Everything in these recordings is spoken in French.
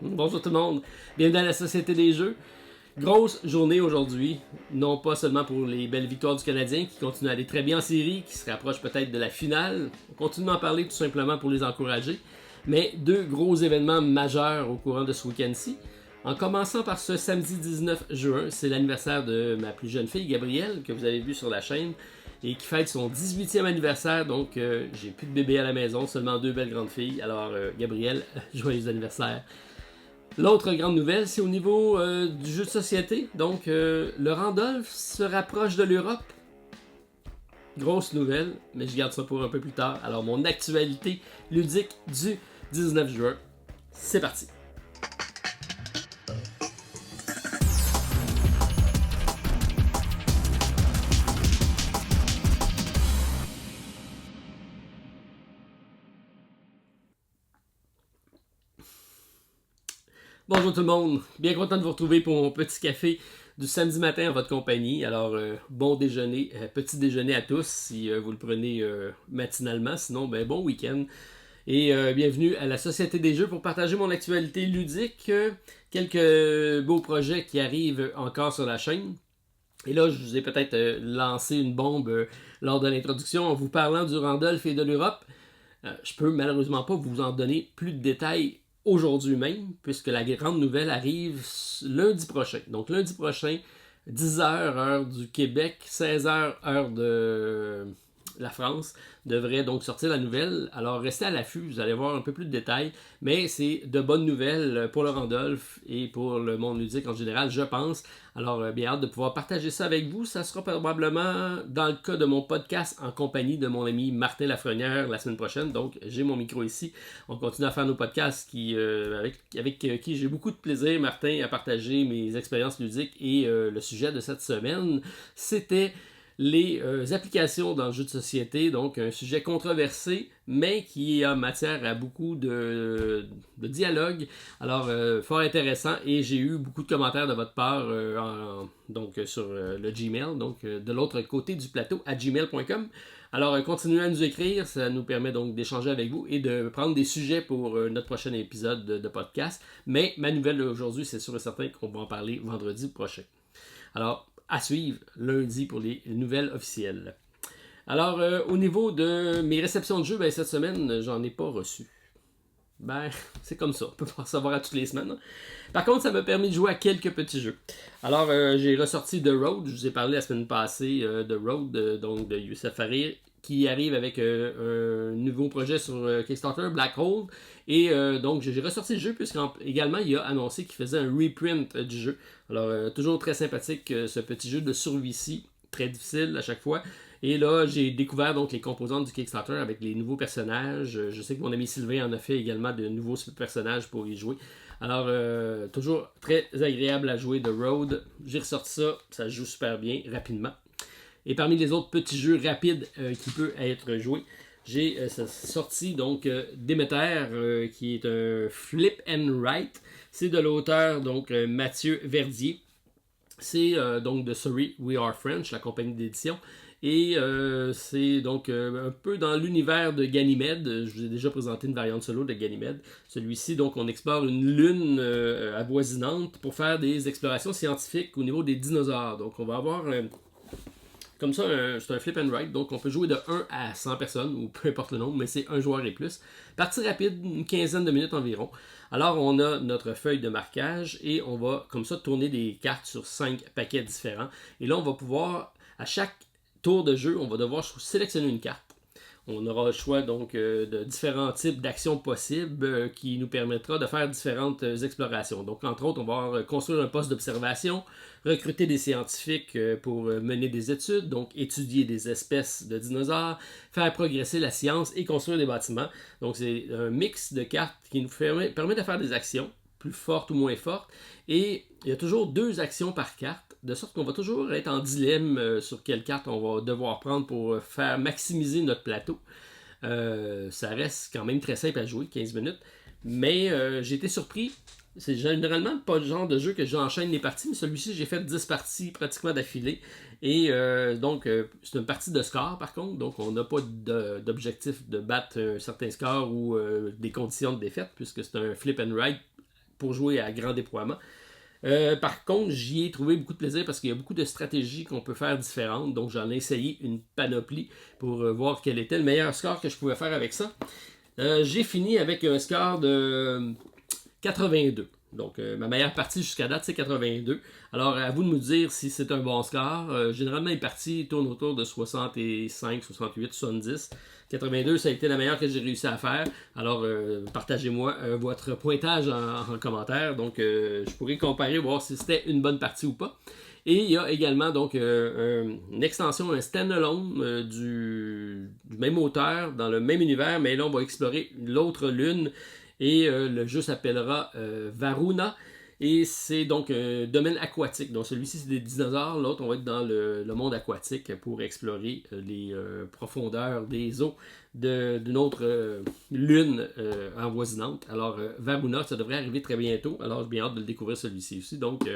Bonjour tout le monde, bienvenue à la Société des Jeux. Grosse journée aujourd'hui, non pas seulement pour les belles victoires du Canadien qui continuent à aller très bien en série, qui se rapprochent peut-être de la finale, on continue d'en parler tout simplement pour les encourager, mais deux gros événements majeurs au courant de ce week-end-ci. En commençant par ce samedi 19 juin, c'est l'anniversaire de ma plus jeune fille Gabrielle, que vous avez vu sur la chaîne, et qui fête son 18e anniversaire, donc j'ai plus de bébé à la maison, seulement deux belles grandes filles. Alors Gabrielle, joyeux anniversaire. L'autre grande nouvelle, c'est au niveau du jeu de société. Donc, le Randolph se rapproche de l'Europe. Grosse nouvelle, mais je garde ça pour un peu plus tard. Alors, mon actualité ludique du 19 juin, c'est parti. Bonjour tout le monde, bien content de vous retrouver pour mon petit café du samedi matin en votre compagnie. Alors, bon déjeuner, petit déjeuner à tous si vous le prenez matinalement, sinon, bon week-end. Et bienvenue à la Société des Jeux pour partager mon actualité ludique, quelques beaux projets qui arrivent encore sur la chaîne. Et là, je vous ai peut-être lancé une bombe lors de l'introduction en vous parlant du Randolph et de l'Europe. Je peux malheureusement pas vous en donner plus de détails aujourd'hui même, puisque la grande nouvelle arrive lundi prochain. Donc lundi prochain, 10h heure du Québec, 16h heure de la France, devrait donc sortir la nouvelle. Alors restez à l'affût, vous allez voir un peu plus de détails, mais c'est de bonnes nouvelles pour le Randolph et pour le monde ludique en général, je pense. Alors bien hâte de pouvoir partager ça avec vous. Ça sera probablement dans le cas de mon podcast en compagnie de mon ami Martin Lafrenière la semaine prochaine. Donc j'ai mon micro ici. On continue à faire nos podcasts avec qui j'ai beaucoup de plaisir, Martin, à partager mes expériences ludiques. Et le sujet de cette semaine, c'était les applications dans le jeu de société, donc un sujet controversé, mais qui a matière à beaucoup de dialogue. Alors, fort intéressant, et j'ai eu beaucoup de commentaires de votre part sur le Gmail, donc de l'autre côté du plateau, à gmail.com. Alors, continuez à nous écrire, ça nous permet donc d'échanger avec vous et de prendre des sujets pour notre prochain épisode de podcast. Mais ma nouvelle aujourd'hui, c'est sûr et certain qu'on va en parler vendredi prochain. Alors, à suivre lundi pour les nouvelles officielles. Alors, au niveau de mes réceptions de jeux, cette semaine, j'en ai pas reçu. C'est comme ça, on peut pas en savoir à toutes les semaines. Par contre, ça m'a permis de jouer à quelques petits jeux. Alors, j'ai ressorti The Road, je vous ai parlé la semaine passée de Road, donc de Youssef Farir, qui arrive avec un nouveau projet sur Kickstarter, Black Hole. Et donc, j'ai ressorti le jeu, puisqu'également, il a annoncé qu'il faisait un reprint du jeu. Alors, toujours très sympathique, ce petit jeu de survie-ci, très difficile à chaque fois. Et là, j'ai découvert donc les composantes du Kickstarter avec les nouveaux personnages. Je sais que mon ami Sylvain en a fait également de nouveaux personnages pour y jouer. Alors, toujours très agréable à jouer de Road. J'ai ressorti ça, ça se joue super bien, rapidement. Et parmi les autres petits jeux rapides qui peuvent être joués, j'ai sorti donc Déméter, qui est un flip and write. C'est de l'auteur donc Mathieu Verdier. C'est donc de Sorry We Are French, la compagnie d'édition. Et c'est donc un peu dans l'univers de Ganymède. Je vous ai déjà présenté une variante solo de Ganymède. Celui-ci, donc, on explore une lune avoisinante pour faire des explorations scientifiques au niveau des dinosaures. Donc, on va avoir comme ça, c'est un flip and write, donc on peut jouer de 1 à 100 personnes, ou peu importe le nombre, mais c'est un joueur et plus. Partie rapide, une quinzaine de minutes environ. Alors, on a notre feuille de marquage, et on va, comme ça, tourner des cartes sur 5 paquets différents. Et là, on va pouvoir, à chaque tour de jeu, on va devoir sélectionner une carte. On aura le choix donc de différents types d'actions possibles qui nous permettra de faire différentes explorations. Donc, entre autres, on va construire un poste d'observation, recruter des scientifiques pour mener des études, donc étudier des espèces de dinosaures, faire progresser la science et construire des bâtiments. Donc, c'est un mix de cartes qui nous permet de faire des actions, plus fortes ou moins fortes. Et il y a toujours 2 actions par carte, de sorte qu'on va toujours être en dilemme sur quelle carte on va devoir prendre pour faire maximiser notre plateau. Ça reste quand même très simple à jouer, 15 minutes. Mais j'ai été surpris. C'est généralement pas le genre de jeu que j'enchaîne les parties, mais celui-ci, j'ai fait 10 parties pratiquement d'affilée. Et donc, c'est une partie de score par contre, donc on n'a pas d'objectif de battre un certain score ou des conditions de défaite, puisque c'est un flip and write pour jouer à grand déploiement. Par contre, j'y ai trouvé beaucoup de plaisir parce qu'il y a beaucoup de stratégies qu'on peut faire différentes. Donc, j'en ai essayé une panoplie pour voir quel était le meilleur score que je pouvais faire avec ça. J'ai fini avec un score de 82. Donc, ma meilleure partie jusqu'à date, c'est 82. Alors, à vous de me dire si c'est un bon score. Généralement, les parties tournent autour de 65, 68, 70. 82, ça a été la meilleure que j'ai réussi à faire. Alors, partagez-moi votre pointage en commentaire. Donc, je pourrais comparer, voir si c'était une bonne partie ou pas. Et il y a également donc une extension, un standalone du même auteur, dans le même univers, mais là, on va explorer l'autre lune. Et le jeu s'appellera Varuna. Et c'est donc un domaine aquatique. Donc celui-ci, c'est des dinosaures. L'autre, on va être dans le monde aquatique pour explorer les profondeurs des eaux d'une autre lune avoisinante. Alors, Varuna, ça devrait arriver très bientôt. Alors, j'ai bien hâte de le découvrir celui-ci aussi. Donc,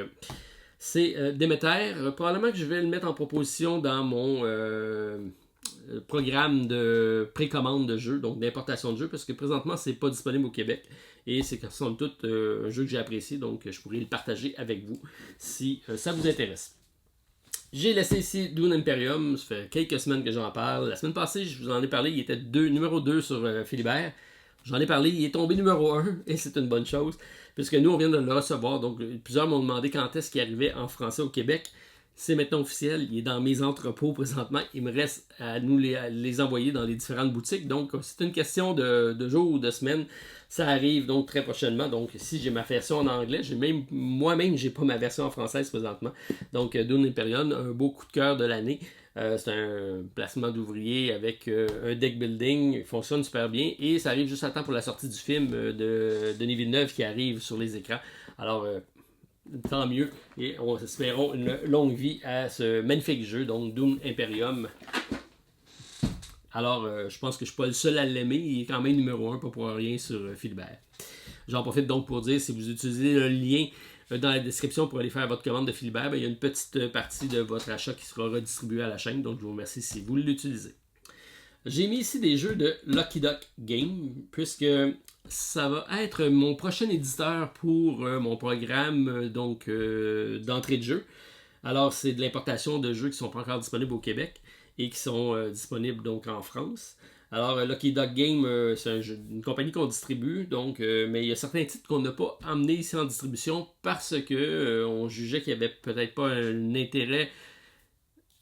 c'est Déméter. Probablement que je vais le mettre en proposition dans mon programme de précommande de jeux, donc d'importation de jeux, parce que présentement, c'est pas disponible au Québec. Et c'est somme toute un jeu que j'ai apprécié, donc je pourrais le partager avec vous si ça vous intéresse. J'ai laissé ici Dune Imperium, ça fait quelques semaines que j'en parle. La semaine passée, je vous en ai parlé, il était numéro 2 sur Philibert. J'en ai parlé, il est tombé numéro 1, et c'est une bonne chose, puisque nous, on vient de le recevoir. Donc, plusieurs m'ont demandé quand est-ce qu'il arrivait en français au Québec. C'est maintenant officiel, il est dans mes entrepôts présentement. Il me reste à nous les envoyer dans les différentes boutiques. Donc, c'est une question de jours ou de semaines. Ça arrive donc très prochainement. Donc, si j'ai ma version en anglais, moi-même, j'ai pas ma version en française présentement. Donc, Dune Imperium, un beau coup de cœur de l'année. C'est un placement d'ouvriers avec un deck building. Il fonctionne super bien. Et ça arrive juste à temps pour la sortie du film de Denis Villeneuve qui arrive sur les écrans. Alors, tant mieux. Et on espérons une longue vie à ce magnifique jeu, donc Dune Imperium. Alors, je pense que je ne suis pas le seul à l'aimer. Il est quand même numéro 1, pas pour rien sur Philibert. J'en profite donc pour dire, si vous utilisez le lien dans la description pour aller faire votre commande de Philibert, il y a une petite partie de votre achat qui sera redistribuée à la chaîne. Donc, je vous remercie si vous l'utilisez. J'ai mis ici des jeux de Lucky Duck Game, puisque ça va être mon prochain éditeur pour mon programme d'entrée de jeu. Alors, c'est de l'importation de jeux qui ne sont pas encore disponibles au Québec et qui sont disponibles donc en France. Alors, Lucky Duck Game, c'est une compagnie qu'on distribue, donc, mais il y a certains titres qu'on n'a pas emmenés ici en distribution parce que on jugeait qu'il n'y avait peut-être pas un intérêt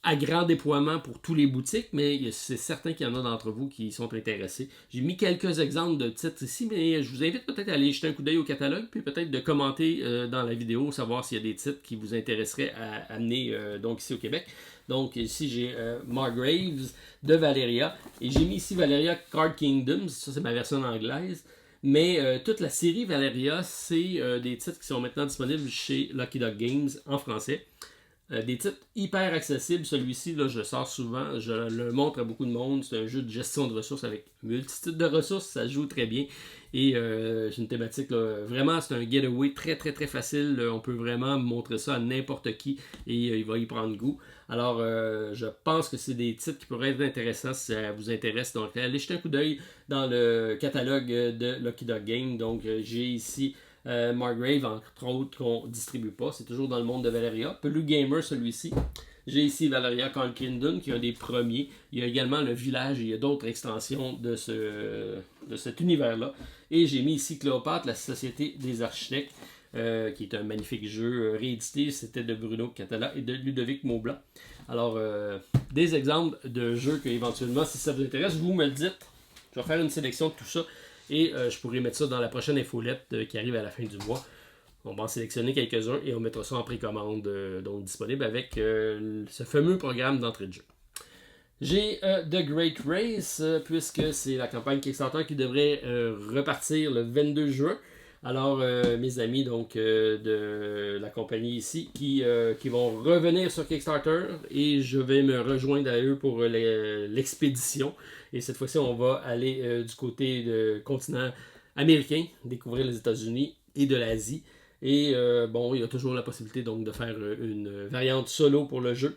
à grand déploiement pour tous les boutiques, mais c'est certain qu'il y en a d'entre vous qui sont intéressés. J'ai mis quelques exemples de titres ici, mais je vous invite peut-être à aller jeter un coup d'œil au catalogue, puis peut-être de commenter dans la vidéo, savoir s'il y a des titres qui vous intéresseraient à amener donc ici au Québec. Donc ici j'ai Margraves de Valeria, et j'ai mis ici Valeria Card Kingdoms, ça c'est ma version anglaise. Mais toute la série Valeria, c'est des titres qui sont maintenant disponibles chez Lucky Duck Games en français. Des titres hyper accessibles. Celui-ci, là, je le sors souvent. Je le montre à beaucoup de monde. C'est un jeu de gestion de ressources avec multitude de ressources. Ça joue très bien. Et c'est une thématique, là, vraiment, c'est un getaway très, très, très facile. On peut vraiment montrer ça à n'importe qui et il va y prendre goût. Alors, je pense que c'est des titres qui pourraient être intéressants si ça vous intéresse. Donc, allez jeter un coup d'œil dans le catalogue de Lucky Duck Game. Donc, j'ai ici Margrave, entre autres, qu'on ne distribue pas. C'est toujours dans le monde de Valeria. Pelu Gamer, celui-ci. J'ai ici Valeria Card Kingdom, qui est un des premiers. Il y a également le village et il y a d'autres extensions de cet univers-là. Et j'ai mis ici Cléopâtre, la Société des Architectes, qui est un magnifique jeu réédité. C'était de Bruno Catala et de Ludovic Maublanc. Alors, des exemples de jeux que, éventuellement, si ça vous intéresse, vous me le dites. Je vais faire une sélection de tout ça. Et je pourrais mettre ça dans la prochaine infolette qui arrive à la fin du mois. On va en sélectionner quelques-uns et on mettra ça en précommande donc disponible avec ce fameux programme d'entrée de jeu. J'ai The Great Race, puisque c'est la campagne Kickstarter qui devrait repartir le 22 juin. Alors, mes amis donc de la compagnie ici qui vont revenir sur Kickstarter et je vais me rejoindre à eux pour l'expédition. Et cette fois-ci, on va aller du côté du continent américain, découvrir les États-Unis et de l'Asie. Et bon, il y a toujours la possibilité donc de faire une variante solo pour le jeu.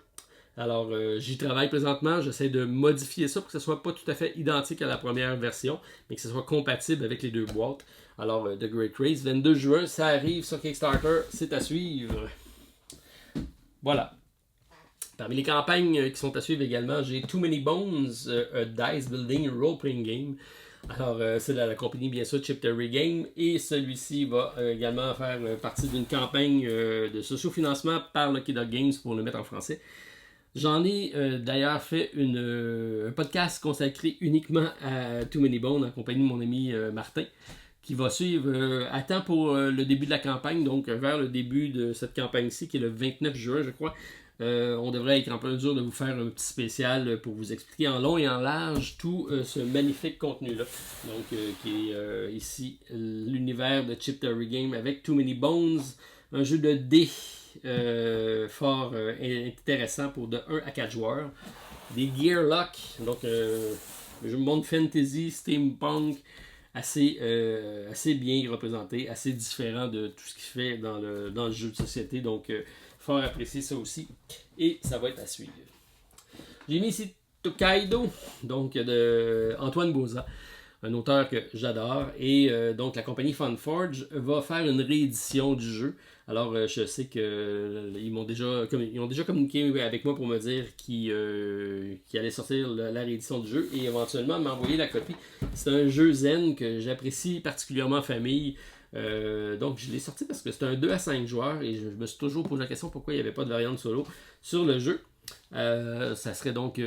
Alors, j'y travaille présentement. J'essaie de modifier ça pour que ce soit pas tout à fait identique à la première version, mais que ce soit compatible avec les deux boîtes. Alors, The Great Race, 22 juin, ça arrive sur Kickstarter, c'est à suivre. Voilà. Parmi les campagnes qui sont à suivre également, j'ai Too Many Bones, a Dice Building Role-Playing Game. Alors, c'est la compagnie, bien sûr, Chip Theory Game. Et celui-ci va également faire partie d'une campagne de sociofinancement par Lucky Dog Games pour le mettre en français. J'en ai d'ailleurs fait un podcast consacré uniquement à Too Many Bones en compagnie de mon ami Martin, qui va suivre à temps pour le début de la campagne, donc vers le début de cette campagne-ci, qui est le 29 juin, je crois. On devrait être en mesure de vous faire un petit spécial pour vous expliquer en long et en large tout ce magnifique contenu-là. Donc, qui est ici l'univers de Chip Theory Game avec Too Many Bones, un jeu de dés fort intéressant pour de 1 à 4 joueurs. Des Gearlock, donc un monde fantasy, steampunk, assez bien représenté, assez différent de tout ce qui se fait dans le jeu de société. Donc, fort apprécié ça aussi. Et ça va être à suivre. J'ai mis ici Tokaido, donc de Antoine Bauza, un auteur que j'adore. Et donc la compagnie Funforge va faire une réédition du jeu. Alors je sais qu'ils ont déjà communiqué avec moi pour me dire qu'ils allaient sortir la réédition du jeu et éventuellement m'envoyer la copie. C'est un jeu zen que j'apprécie particulièrement en famille. Donc je l'ai sorti parce que c'est un 2 à 5 joueurs et je me suis toujours posé la question pourquoi il n'y avait pas de variante solo sur le jeu. Ça serait donc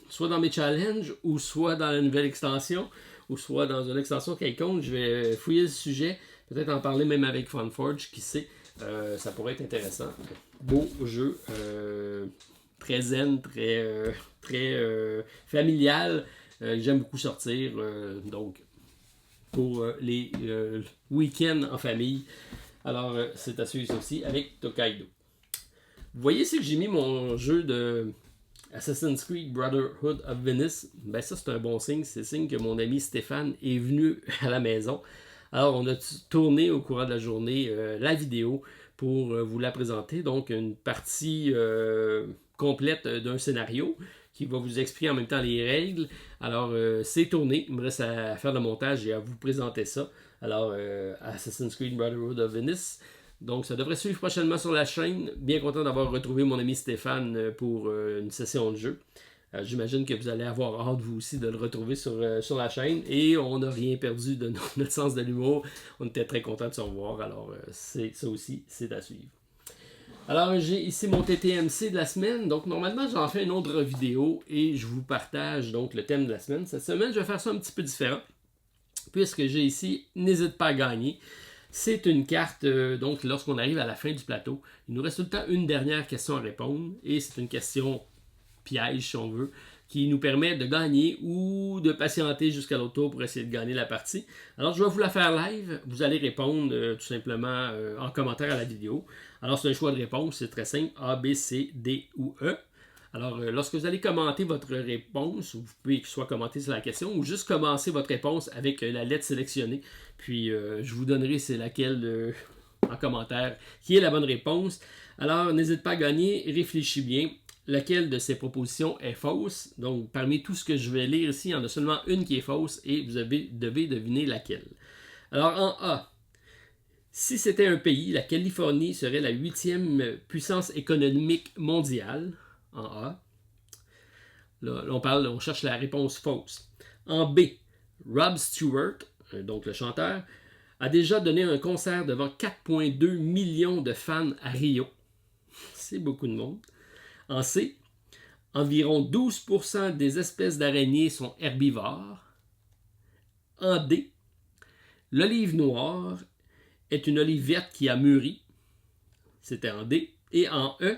soit dans mes challenges ou soit dans la nouvelle extension ou soit dans une extension quelconque. Je vais fouiller le sujet, peut-être en parler même avec Funforge, qui sait. Ça pourrait être intéressant. Beau jeu, très zen, très familial. J'aime beaucoup sortir, donc pour les week-ends en famille. Alors, c'est à suivre aussi avec Tokaido. Vous voyez ici que j'ai mis mon jeu de Assassin's Creed Brotherhood of Venice. Ben ça, c'est un bon signe. C'est signe que mon ami Stéphane est venu à la maison. Alors, on a tourné au courant de la journée la vidéo pour vous la présenter. Donc, une partie complète d'un scénario qui va vous expliquer en même temps les règles. Alors, c'est tourné. Il me reste à faire le montage et à vous présenter ça. Alors, Assassin's Creed Brotherhood of Venice. Donc, ça devrait suivre prochainement sur la chaîne. Bien content d'avoir retrouvé mon ami Stéphane pour une session de jeu. J'imagine que vous allez avoir hâte, vous aussi, de le retrouver sur la chaîne. Et on n'a rien perdu de notre sens de l'humour. On était très content de se revoir. Alors, ça aussi, c'est à suivre. Alors, j'ai ici mon TTMC de la semaine. Donc, normalement, j'en fais une autre vidéo et je vous partage donc le thème de la semaine. Cette semaine, je vais faire ça un petit peu différent. Puisque j'ai ici « N'hésite pas à gagner ». C'est une carte, donc lorsqu'on arrive à la fin du plateau, il nous reste tout le temps une dernière question à répondre. Et c'est une question piège, si on veut, qui nous permet de gagner ou de patienter jusqu'à l'autre tour pour essayer de gagner la partie. Alors, je vais vous la faire live. Vous allez répondre tout simplement en commentaire à la vidéo. Alors, c'est un choix de réponse, c'est très simple, A, B, C, D ou E. Alors, lorsque vous allez commenter votre réponse, vous pouvez soit commenter sur la question ou juste commencer votre réponse avec la lettre sélectionnée. Puis, je vous donnerai c'est laquelle en commentaire qui est la bonne réponse. Alors, n'hésite pas à gagner, réfléchis bien. Laquelle de ces propositions est fausse? Donc, parmi tout ce que je vais lire ici, il y en a seulement une qui est fausse et vous devez deviner laquelle. Alors, en A, si c'était un pays, la Californie serait la 8e puissance économique mondiale. En A. Là, on cherche la réponse fausse. En B, Rob Stewart, donc le chanteur, a déjà donné un concert devant 4,2 millions de fans à Rio. C'est beaucoup de monde. En C, environ 12% des espèces d'araignées sont herbivores. En D, l'olive noire est une olive verte qui a mûri. C'était en D. Et en E,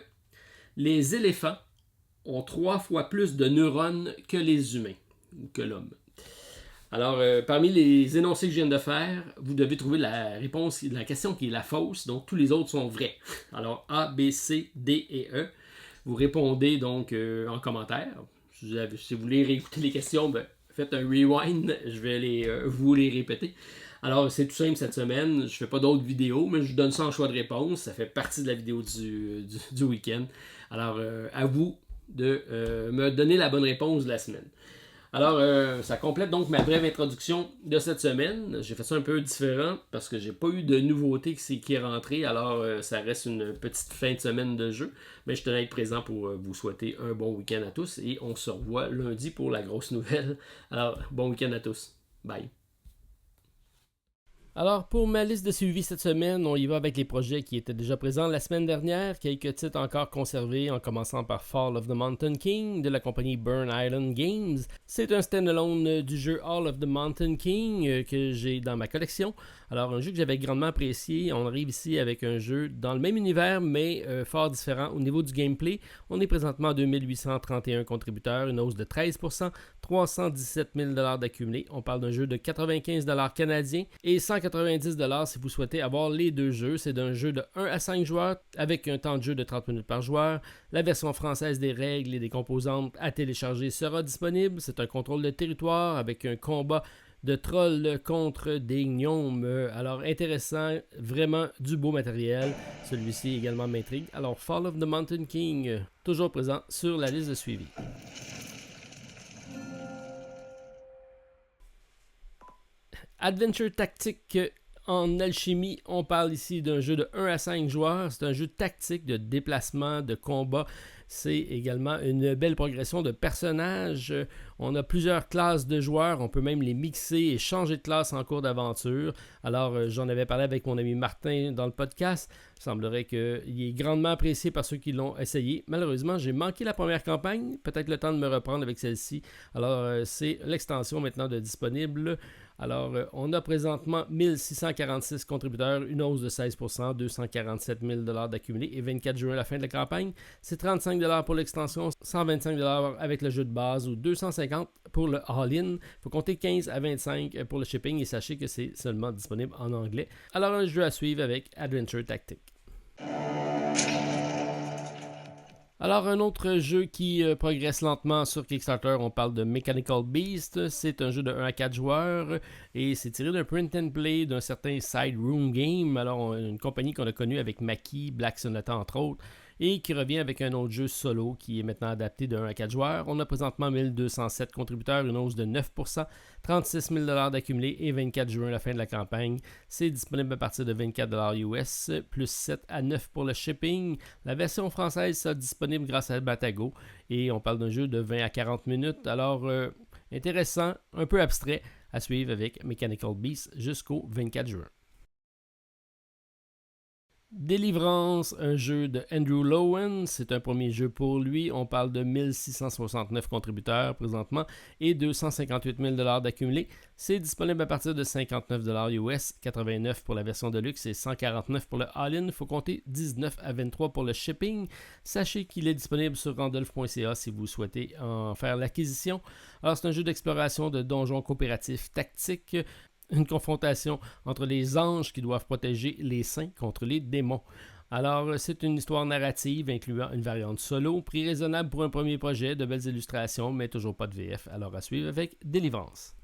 les éléphants ont 3 fois plus de neurones que les humains, ou que l'homme. Alors, parmi les énoncés que je viens de faire, vous devez trouver la réponse de la question qui est la fausse, donc tous les autres sont vrais. Alors, A, B, C, D et E. Vous répondez donc en commentaire. Si vous voulez réécouter les questions, ben, faites un rewind, je vais vous les répéter. Alors, c'est tout simple cette semaine. Je ne fais pas d'autres vidéos, mais je vous donne ça en choix de réponse. Ça fait partie de la vidéo du week-end. Alors, à vous de me donner la bonne réponse de la semaine. Alors, ça complète donc ma brève introduction de cette semaine. J'ai fait ça un peu différent parce que j'ai pas eu de nouveauté qui est rentrée. Alors, ça reste une petite fin de semaine de jeu. Mais je tenais à être présent pour vous souhaiter un bon week-end à tous. Et on se revoit lundi pour la grosse nouvelle. Alors, bon week-end à tous. Bye. Alors, pour ma liste de suivi cette semaine, on y va avec les projets qui étaient déjà présents la semaine dernière, quelques titres encore conservés, en commençant par Fall of the Mountain King de la compagnie Burn Island Games. C'est un standalone du jeu All of the Mountain King que j'ai dans ma collection. Alors, un jeu que j'avais grandement apprécié. On arrive ici avec un jeu dans le même univers, mais fort différent au niveau du gameplay. On est présentement à 2831 contributeurs, une hausse de 13%, 317 000 $ d'accumulé. On parle d'un jeu de 95 $ canadiens et 190 $ si vous souhaitez avoir les deux jeux. C'est d'un jeu de 1 à 5 joueurs avec un temps de jeu de 30 minutes par joueur. La version française des règles et des composantes à télécharger sera disponible. C'est un contrôle de territoire avec un combat de trolls contre des gnomes. Alors intéressant, vraiment du beau matériel. Celui-ci également m'intrigue. Alors Fall of the Mountain King, toujours présent sur la liste de suivi. Adventure Tactique en alchimie, on parle ici d'un jeu de 1 à 5 joueurs. C'est un jeu tactique de déplacement, de combat. C'est également une belle progression de personnages. On a plusieurs classes de joueurs. On peut même les mixer et changer de classe en cours d'aventure. Alors, j'en avais parlé avec mon ami Martin dans le podcast. Il semblerait qu'il est grandement apprécié par ceux qui l'ont essayé. Malheureusement, j'ai manqué la première campagne. Peut-être le temps de me reprendre avec celle-ci. Alors, c'est l'extension maintenant de disponible. Alors, on a présentement 1646 contributeurs, une hausse de 16%, 247 000 $ d'accumulé et 24 juin à la fin de la campagne. C'est 35 $ pour l'extension, 125 $ avec le jeu de base ou 250 pour le all-in. Il faut compter 15 à 25 pour le shipping et sachez que c'est seulement disponible en anglais. Alors, un jeu à suivre avec Adventure Tactique. Alors, un autre jeu qui progresse lentement sur Kickstarter, on parle de Mechanical Beast. C'est un jeu de 1 à 4 joueurs et c'est tiré d'un print and play d'un certain Side Room Game. Alors, une compagnie qu'on a connue avec Maki, Black Sonata entre autres, et qui revient avec un autre jeu solo qui est maintenant adapté de 1 à 4 joueurs. On a présentement 1207 contributeurs, une hausse de 9%, 36 000 $ d'accumulé et 24 juin à la fin de la campagne. C'est disponible à partir de 24 $ US, plus 7 à 9 pour le shipping. La version française sera disponible grâce à Batago et on parle d'un jeu de 20 à 40 minutes. Alors, intéressant, un peu abstrait à suivre avec Mechanical Beast jusqu'au 24 juin. Délivrance, un jeu de Andrew Lowen, c'est un premier jeu pour lui. On parle de 1669 contributeurs présentement et 258 000 $ d'accumulé. C'est disponible à partir de 59 $ US, 89 pour la version de luxe et 149 pour le all-in. Il faut compter 19 à 23 pour le shipping. Sachez qu'il est disponible sur randolph.ca si vous souhaitez en faire l'acquisition. Alors, c'est un jeu d'exploration de donjons coopératifs tactiques. Une confrontation entre les anges qui doivent protéger les saints contre les démons. Alors, c'est une histoire narrative incluant une variante solo, prix raisonnable pour un premier projet, de belles illustrations, mais toujours pas de VF. Alors, à suivre avec Délivrance.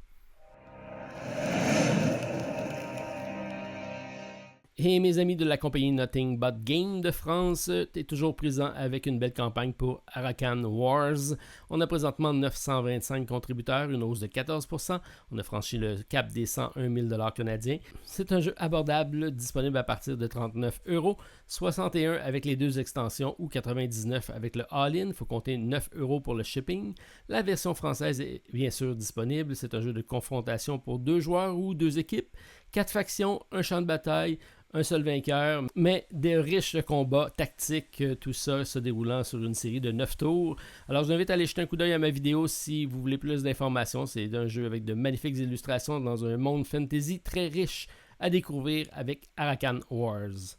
Et mes amis de la compagnie Nothing But Game de France, est toujours présent avec une belle campagne pour Arakan Wars. On a présentement 925 contributeurs, une hausse de 14%. On a franchi le cap des 101 000 $ canadiens. C'est un jeu abordable, disponible à partir de 39 €, 61 avec les deux extensions ou 99 avec le all-in. Il faut compter 9 € pour le shipping. La version française est bien sûr disponible. C'est un jeu de confrontation pour 2 joueurs ou 2 équipes, 4 factions, un champ de bataille, un seul vainqueur, mais des riches combats tactiques, tout ça se déroulant sur une série de 9 tours. Alors je vous invite à aller jeter un coup d'œil à ma vidéo si vous voulez plus d'informations. C'est un jeu avec de magnifiques illustrations dans un monde fantasy très riche à découvrir avec Arakan Wars.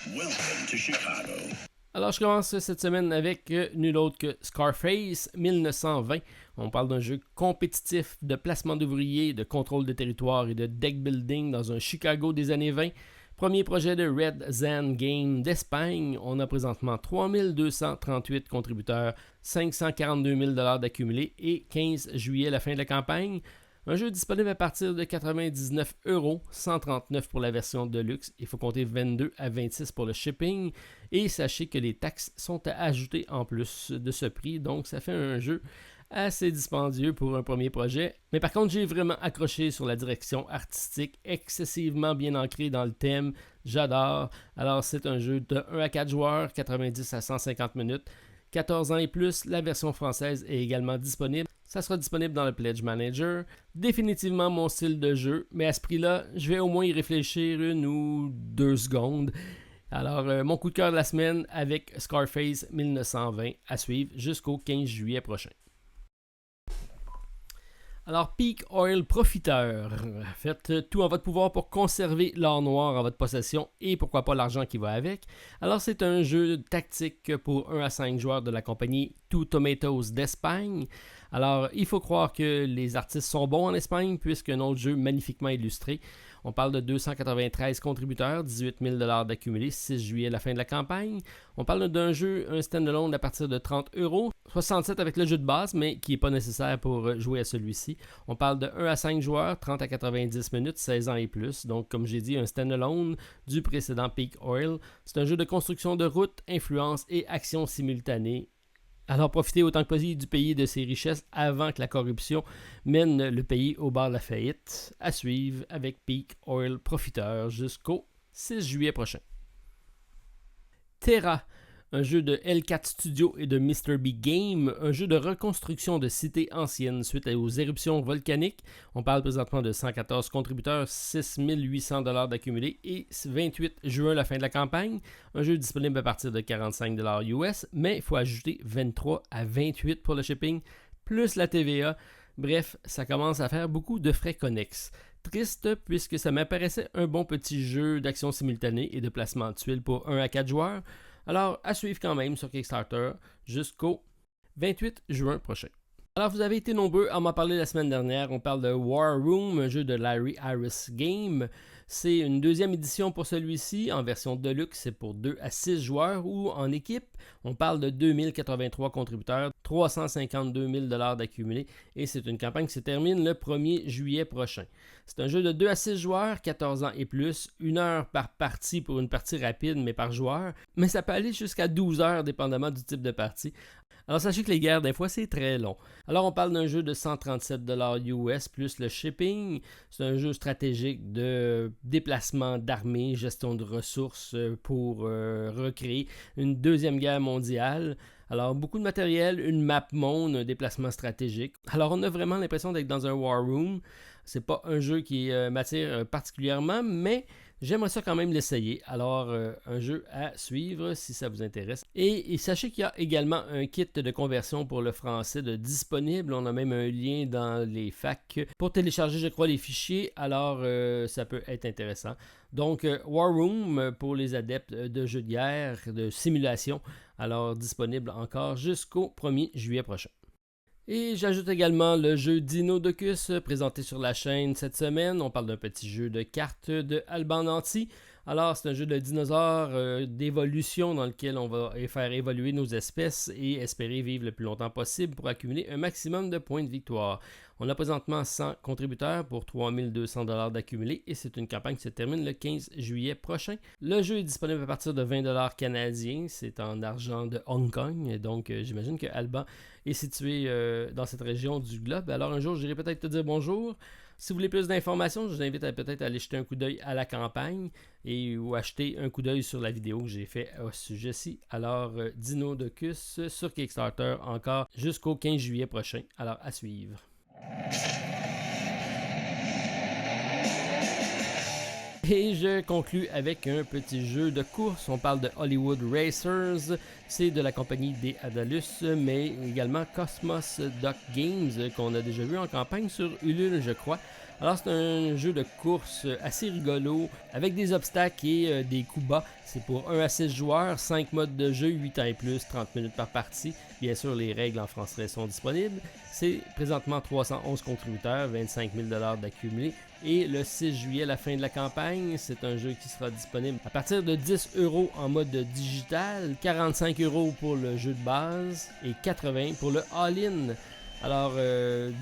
Welcome to Chicago. Alors, je commence cette semaine avec nul autre que Scarface 1920. On parle d'un jeu compétitif de placement d'ouvriers, de contrôle de territoire et de deck building dans un Chicago des années 20. Premier projet de Red Zan Game d'Espagne. On a présentement 3238 contributeurs, 542 000 $ d'accumulé et 15 juillet à la fin de la campagne. Un jeu disponible à partir de 99 €, 139 pour la version de luxe. Il faut compter 22 à 26 pour le shipping. Et sachez que les taxes sont à ajouter en plus de ce prix. Donc, ça fait un jeu assez dispendieux pour un premier projet. Mais par contre, j'ai vraiment accroché sur la direction artistique, excessivement bien ancrée dans le thème. J'adore. Alors, c'est un jeu de 1 à 4 joueurs, 90 à 150 minutes. 14 ans et plus, la version française est également disponible. Ça sera disponible dans le Pledge Manager. Définitivement mon style de jeu, mais à ce prix-là, je vais au moins y réfléchir 1 ou 2 secondes. Alors, mon coup de cœur de la semaine avec Scarface 1920 à suivre jusqu'au 15 juillet prochain. Alors, Peak Oil Profiteur. Faites tout en votre pouvoir pour conserver l'or noir en votre possession et pourquoi pas l'argent qui va avec. Alors, c'est un jeu tactique pour 1 à 5 joueurs de la compagnie Two Tomatoes d'Espagne. Alors, il faut croire que les artistes sont bons en Espagne puisque un autre jeu magnifiquement illustré. On parle de 293 contributeurs, 18 000 $ d'accumulés, 6 juillet, la fin de la campagne. On parle d'un jeu, un standalone à partir de 30 €, 67 avec le jeu de base, mais qui n'est pas nécessaire pour jouer à celui-ci. On parle de 1 à 5 joueurs, 30 à 90 minutes, 16 ans et plus. Donc, comme j'ai dit, un standalone du précédent Peak Oil. C'est un jeu de construction de route, influence et action simultanée. Alors profitez autant que possible du pays et de ses richesses avant que la corruption mène le pays au bord de la faillite. À suivre avec Peak Oil Profiteur jusqu'au 6 juillet prochain. Terra, un jeu de L4 Studio et de Mr. B Game, un jeu de reconstruction de cités anciennes suite aux éruptions volcaniques. On parle présentement de 114 contributeurs, 6 800 $ d'accumulés et 28 juin, la fin de la campagne. Un jeu disponible à partir de 45 $ US, mais il faut ajouter 23 à 28 pour le shipping, plus la TVA. Bref, ça commence à faire beaucoup de frais connexes. Triste puisque ça m'apparaissait un bon petit jeu d'action simultanée et de placement de tuiles pour 1 à 4 joueurs. Alors, à suivre quand même sur Kickstarter jusqu'au 28 juin prochain. Alors, vous avez été nombreux à m'en parler la semaine dernière. On parle de War Room, un jeu de Larry Harris Game. C'est une deuxième édition pour celui-ci, en version Deluxe, c'est pour 2 à 6 joueurs ou en équipe. On parle de 2083 contributeurs, 352 000 $ d'accumulés et c'est une campagne qui se termine le 1er juillet prochain. C'est un jeu de 2 à 6 joueurs, 14 ans et plus, 1 heure par partie pour une partie rapide mais par joueur, mais ça peut aller jusqu'à 12 heures dépendamment du type de partie. Alors sachez que les guerres, des fois, c'est très long. Alors on parle d'un jeu de 137 $ US plus le shipping. C'est un jeu stratégique de déplacement d'armées, gestion de ressources pour recréer une deuxième guerre mondiale. Alors beaucoup de matériel, une map monde, un déplacement stratégique. Alors on a vraiment l'impression d'être dans un war room. C'est pas un jeu qui m'attire particulièrement, mais j'aimerais ça quand même l'essayer. Alors, un jeu à suivre si ça vous intéresse. Et sachez qu'il y a également un kit de conversion pour le français de disponible. On a même un lien dans les facs pour télécharger, je crois, les fichiers. Alors, ça peut être intéressant. Donc, War Room pour les adeptes de jeux de guerre, de simulation. Alors, disponible encore jusqu'au 1er juillet prochain. Et j'ajoute également le jeu Dinodocus présenté sur la chaîne cette semaine. On parle d'un petit jeu de cartes de Alban Nanty. Alors, c'est un jeu de dinosaures d'évolution dans lequel on va faire évoluer nos espèces et espérer vivre le plus longtemps possible pour accumuler un maximum de points de victoire. On a présentement 100 contributeurs pour 3200 $ d'accumulés et c'est une campagne qui se termine le 15 juillet prochain. Le jeu est disponible à partir de 20 $ canadiens, c'est en argent de Hong Kong, donc j'imagine que Alban est situé dans cette région du globe. Alors un jour, j'irai peut-être te dire bonjour. Si vous voulez plus d'informations, je vous invite à peut-être aller jeter un coup d'œil à la campagne ou acheter un coup d'œil sur la vidéo que j'ai fait à ce sujet-ci. Alors, Dinodocus sur Kickstarter encore jusqu'au 15 juillet prochain. Alors, à suivre. Et je conclus avec un petit jeu de course. On parle de Hollywood Racers. C'est de la compagnie des Adalus, mais également Cosmos Duck Games, qu'on a déjà vu en campagne sur Ulule, je crois. Alors, c'est un jeu de course assez rigolo, avec des obstacles et des coups bas. C'est pour 1 à 6 joueurs, 5 modes de jeu, 8 ans et plus, 30 minutes par partie. Bien sûr, les règles en français sont disponibles. C'est présentement 311 contributeurs, 25 000 $ d'accumulés. Et le 6 juillet, la fin de la campagne, c'est un jeu qui sera disponible à partir de 10 € en mode digital, 45 € pour le jeu de base et 80 pour le all-in. Alors,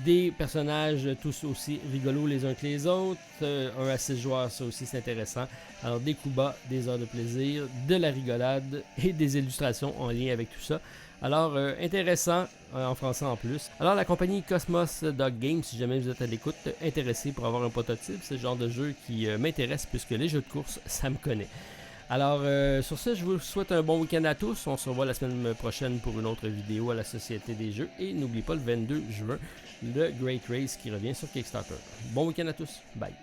des personnages tous aussi rigolos les uns que les autres, 1 à 6 joueurs, ça aussi c'est intéressant. Alors, des coups bas, des heures de plaisir, de la rigolade et des illustrations en lien avec tout ça. Alors, intéressant, en français en plus. Alors, la compagnie Cosmos Dog Games, si jamais vous êtes à l'écoute, intéressé pour avoir un prototype, c'est le genre de jeu qui m'intéresse puisque les jeux de course, ça me connaît. Alors, sur ce, je vous souhaite un bon week-end à tous. On se revoit la semaine prochaine pour une autre vidéo à la Société des Jeux. Et n'oubliez pas le 22 juin, le Great Race qui revient sur Kickstarter. Bon week-end à tous. Bye.